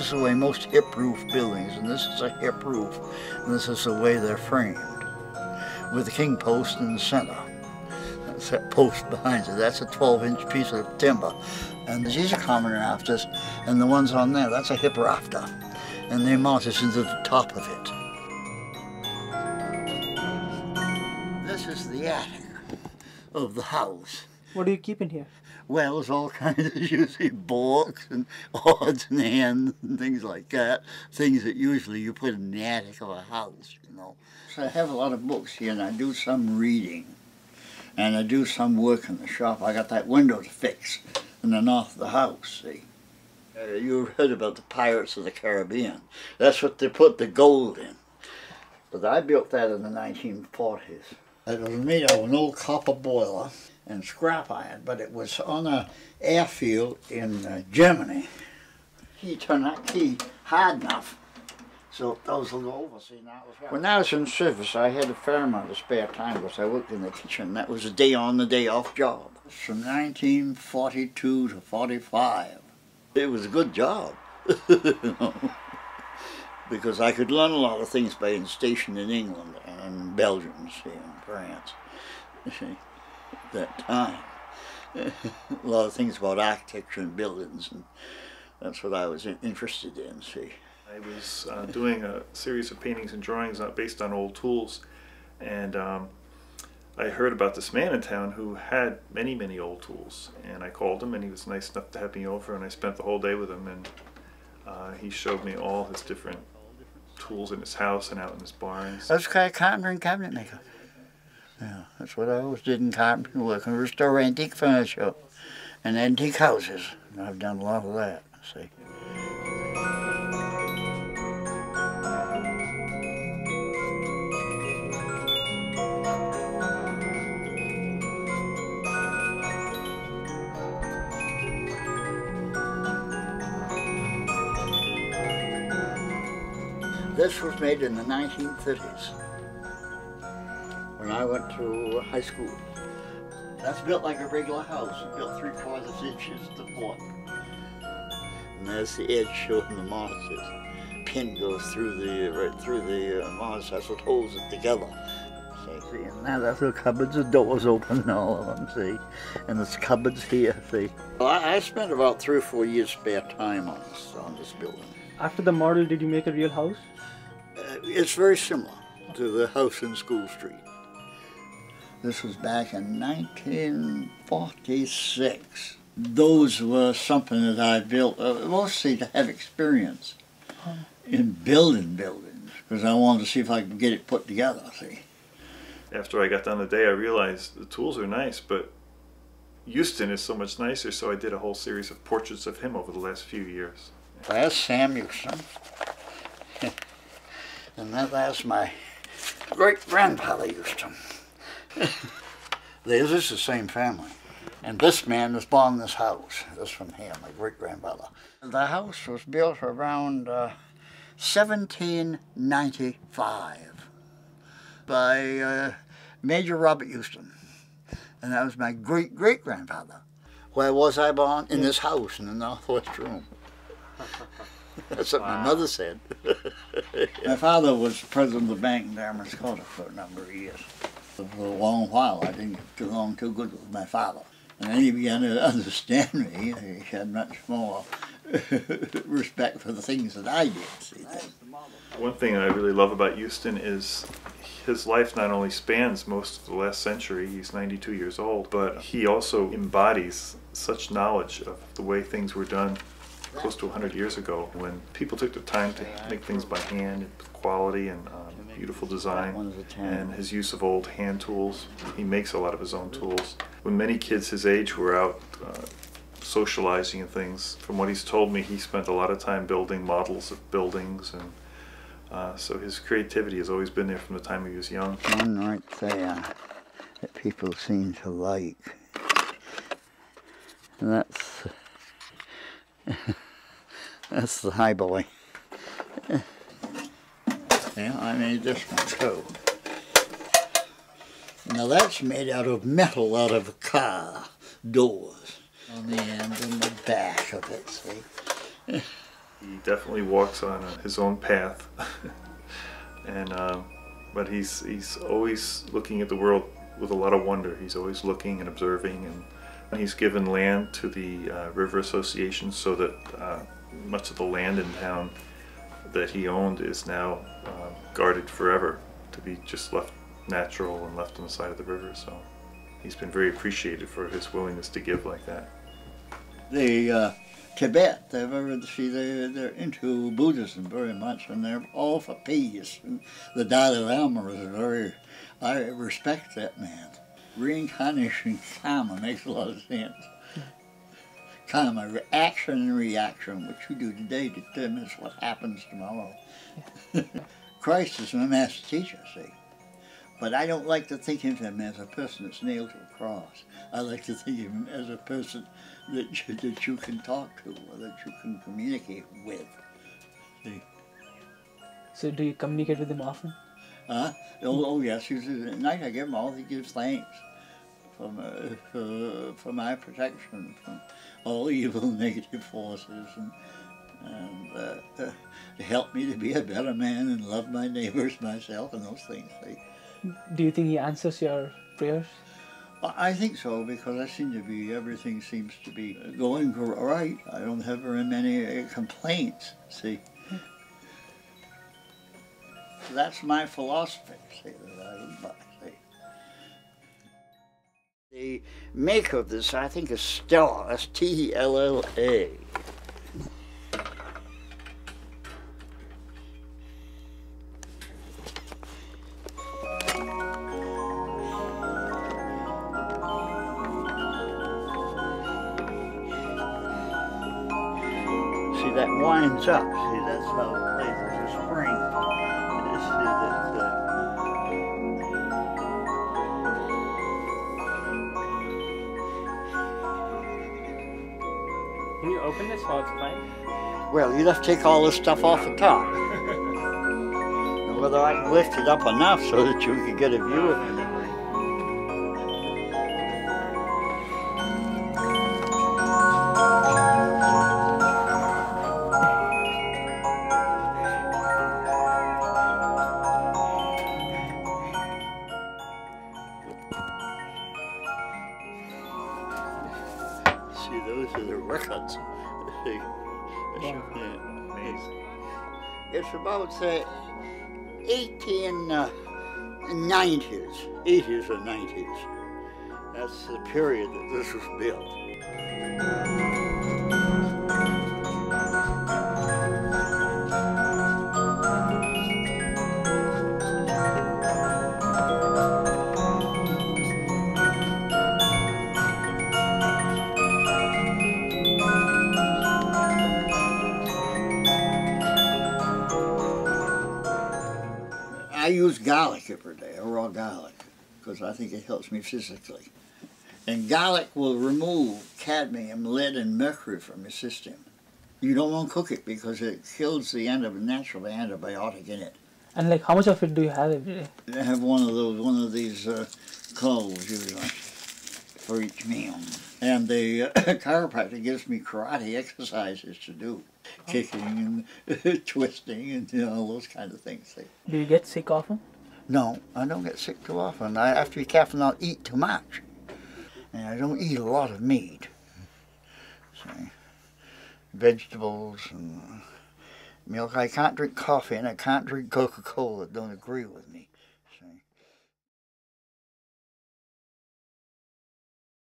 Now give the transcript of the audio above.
is the way most hip roof buildings, and this is a hip roof, and this is the way they're framed, with the king post in the center. That's that post behind it. That's a 12-inch piece of timber. And these are common rafters, and the ones on there, that's a hip rafter. And they mount it into the top of it. This is the attic of the house. What do you keep in here? Well, there's all kinds of usually books and odds and ends and things like that. Things that usually you put in the attic of a house, you know. So I have a lot of books here, and I do some reading. And I do some work in the shop. I got that window to fix in the north of the house, see. You've heard about the Pirates of the Caribbean. That's what they put the gold in. But I built that in the 1940s. It was made out of an old copper boiler and scrap iron, but it was on an airfield in Germany. He turned that key hard enough so those will go over. See, now when I was in service, I had a fair amount of spare time because I worked in the kitchen. That was a day on, the day off job. From 1942 to 45. It was a good job, you know, because I could learn a lot of things by being stationed in England and Belgium, see, and France, see, at that time. A lot of things about architecture and buildings, and that's what I was interested in, see. I was doing a series of paintings and drawings based on old tools, and I heard about this man in town who had many old tools, and I called him, and he was nice enough to have me over, and I spent the whole day with him, and he showed me all his different tools in his house and out in his barns. That's kind of carpenter and cabinet maker. Yeah, that's what I always did in carpentry work, and restore antique furniture and antique houses. And I've done a lot of that, see. This was made in the 1930s when I went to high school. That's built like a regular house. It's built 3/4 inches to 4. And there's the edge showing the mortise. Pin goes through right through the mortise. That's what holds it together. See, and now that's the cupboards, the doors open and all of them, see. And there's cupboards here, see. Well, I spent about 3 or 4 years spare time on this building. After the model, did you make a real house? It's very similar to the house in School Street. This was back in 1946. Those were something that I built, mostly to have experience in buildings, because I wanted to see if I could get it put together, see. After I got done the day, I realized the tools are nice, but Huston is so much nicer, so I did a whole series of portraits of him over the last few years. That's Sam Huston. And that's my great-grandfather Huston. This is the same family. And this man was born in this house. This from him, my great-grandfather. The house was built around 1795 by Major Robert Huston. And that was my great-great-grandfather. Where was I born? In this house in the northwest room. That's what my mother said. My father was president of the bank in Damascus for a number of years. For a long while I didn't get along too good with my father. And then he began to understand me. He had much more respect for the things that I did. See. One thing I really love about Huston is his life not only spans most of the last century, he's 92 years old, but he also embodies such knowledge of the way things were done close to 100 years ago, when people took the time to make things by hand with quality and beautiful design, and his use of old hand tools. He makes a lot of his own tools. When many kids his age were out socializing and things, from what he's told me, he spent a lot of time building models of buildings, and so his creativity has always been there from the time he was young. One right there that people seem to like, and that's the high boy. Yeah, I made this one too. Now that's made out of metal, out of a car doors on the end and the back of it, see. He definitely walks on his own path, and but he's always looking at the world with a lot of wonder. He's always looking and observing, and he's given land to the River Association so that much of the land in town that he owned is now guarded forever to be just left natural and left on the side of the river. So he's been very appreciated for his willingness to give like that. The Tibet, they're into Buddhism very much, and they're all for peace. And the Dalai Lama is I respect that man. Reincarnation karma makes a lot of sense. Karma, action and reaction. What you do today determines what happens tomorrow. Christ is my master teacher, see. But I don't like to think of him as a person that's nailed to a cross. I like to think of him as a person that you can talk to or that you can communicate with. See? So do you communicate with him often? Oh yes, usually at night I give him all. He gives thanks for my protection from all evil, negative forces, and to help me to be a better man and love my neighbors, myself, and those things. See? Do you think he answers your prayers? I think so, because everything seems to be going right. I don't have very many complaints, see. That's my philosophy, see, that I live by, see. The maker of this, I think, is Stella, S-T-E-L-L-A. That winds up. See, that's how it plays as a spring. Can you open this while it's playing? Well, you'd have to take all this stuff off the top. And whether I can lift it up enough so that you can get a view of it. See, those are the records. See, Amazing. it's about 1890s, 80s or 90s. That's the period that this was built. I use garlic every day, raw garlic, because I think it helps me physically. And garlic will remove cadmium, lead, and mercury from your system. You don't want to cook it because it kills the natural antibiotic in it. And like, how much of it do you have every day? I have one of these cloves usually for each meal. And the chiropractor gives me karate exercises to do. Kicking and twisting and all those kind of things. Do you get sick often? No, I don't get sick too often. I have to be careful not to eat too much. And I don't eat a lot of meat. See, vegetables and milk. I can't drink coffee and I can't drink Coca-Cola. Don't agree with me.